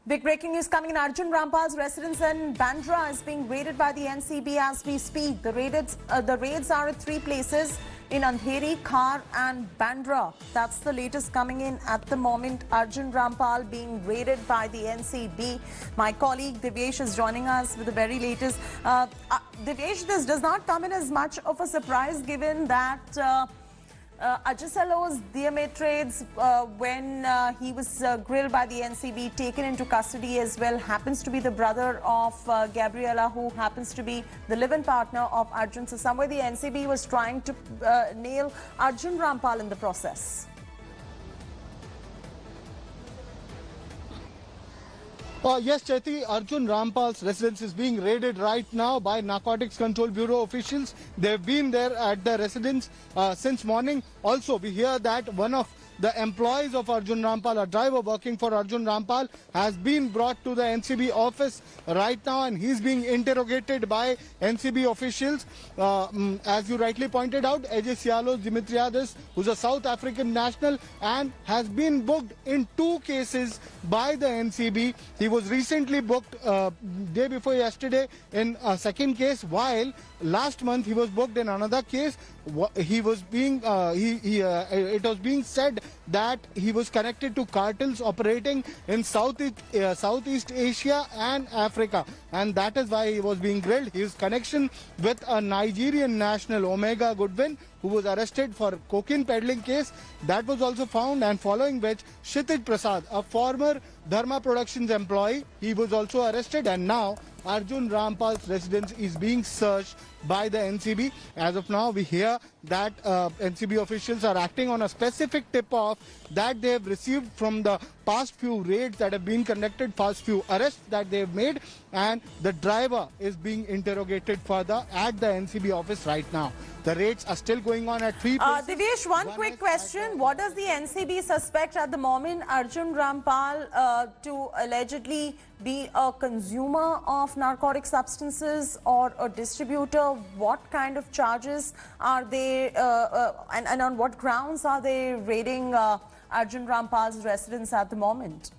Big breaking news coming in. Arjun Rampal's residence in Bandra is being raided by the NCB as we speak. The raids are at three places in Andheri, Khar and Bandra. That's the latest coming in at the moment. Arjun Rampal being raided by the NCB. My colleague Divyesh is joining us with the very latest. Divyesh, this does not come in as much of a surprise given that Ajay Sallo's DMA trades, when he was grilled by the NCB, taken into custody as well, happens to be the brother of Gabriela, who happens to be the live-in partner of Arjun. So somewhere the NCB was trying to nail Arjun Rampal in the process. Yes, Chaiti, Arjun Rampal's residence is being raided right now by Narcotics Control Bureau officials. They've been there at the residence since morning. Also, we hear that one of the employees of Arjun Rampal, a driver working for Arjun Rampal, has been brought to the NCB office right now and he's being interrogated by NCB officials. As you rightly pointed out, Ajay Sallo Dimitriades, who's a South African national and has been booked in two cases by the NCB. He was recently booked day before yesterday in a second case, while last month he was booked in another case. It was being said that he was connected to cartels operating in Southeast Asia and Africa, and that is why he was being grilled. His connection with a Nigerian national, Omega Goodwin, who was arrested for cocaine peddling case, that was also found, and following which Kshitij Prasad, a former Dharma Productions employee, he was also arrested, and now Arjun Rampal's residence is being searched by the NCB. As of now, we hear that NCB officials are acting on a specific tip-off that they have received from the past few raids that have been conducted, past few arrests that they have made, and the driver is being interrogated further at the NCB office right now. The raids are still going on at three places. Divyesh, one quick question. What does the NCB suspect at the moment Arjun Rampal to allegedly be a consumer of narcotic substances or a distributor? What kind of charges are they and on what grounds are they raiding Arjun Rampal's residence at the moment?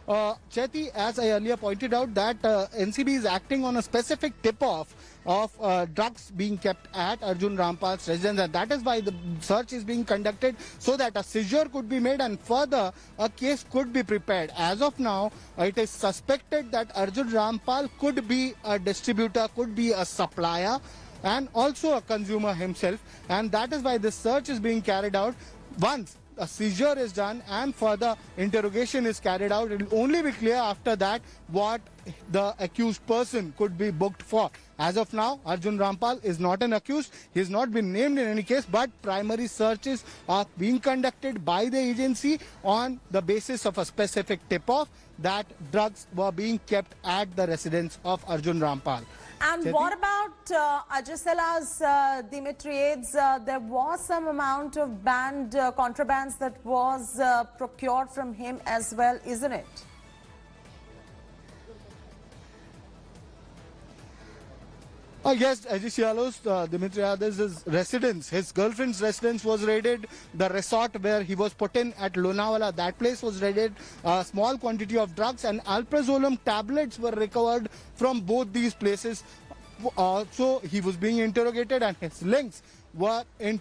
Chaiti, as I earlier pointed out, that NCB is acting on a specific tip-off of drugs being kept at Arjun Rampal's residence, and that is why the search is being conducted, so that a seizure could be made and further a case could be prepared. As of now, it is suspected that Arjun Rampal could be a distributor, could be a supplier, and also a consumer himself, and that is why this search is being carried out. Once a seizure is done and further interrogation is carried out, it will only be clear after that what the accused person could be booked for. As of now, Arjun Rampal is not an accused. He has not been named in any case, but primary searches are being conducted by the agency on the basis of a specific tip-off that drugs were being kept at the residence of Arjun Rampal. And Chaiti? What about Ajay Sallo's Dimitriades? There was some amount of contrabands that was procured from him as well, isn't it? Yes, Ajay Sallo's Dimitriades' residence, his girlfriend's residence was raided. The resort where he was put in at Lonavala, that place was raided. A small quantity of drugs and alprazolam tablets were recovered from both these places. So he was being interrogated, and his links were he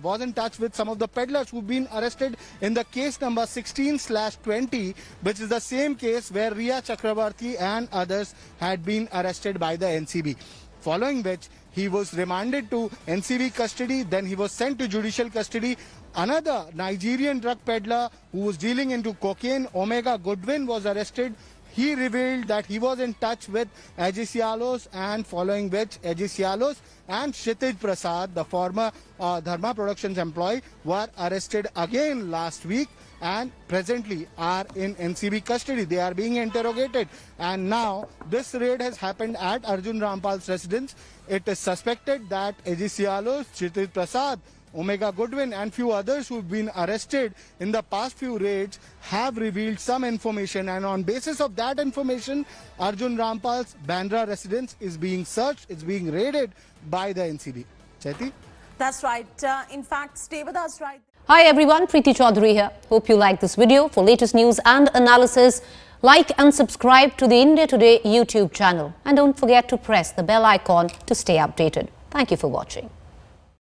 was in touch with some of the peddlers who've been arrested in the case number 16/20, which is the same case where Riya Chakrabarti and others had been arrested by the NCB. Following which, he was remanded to NCB custody, then he was sent to judicial custody. Another Nigerian drug peddler who was dealing into cocaine, Omega Goodwin, was arrested. He revealed that he was in touch with Ajay Sallo's, and following which Ajay Sallo's and Kshitij Prasad, the former Dharma Productions employee, were arrested again last week and presently are in NCB custody. They are being interrogated, and now this raid has happened at Arjun Rampal's residence. It is suspected that Ajay Sallo, Kshitij Prasad, Omega Goodwin and few others who've been arrested in the past few raids have revealed some information, and on basis of that information, Arjun Rampal's Bandra residence is being searched, it's being raided by the NCB. Chaiti? That's right. In fact, stay with us right. Hi everyone, Preeti Chaudhary here. Hope you like this video. For latest news and analysis, like and subscribe to the India Today YouTube channel. And don't forget to press the bell icon to stay updated. Thank you for watching.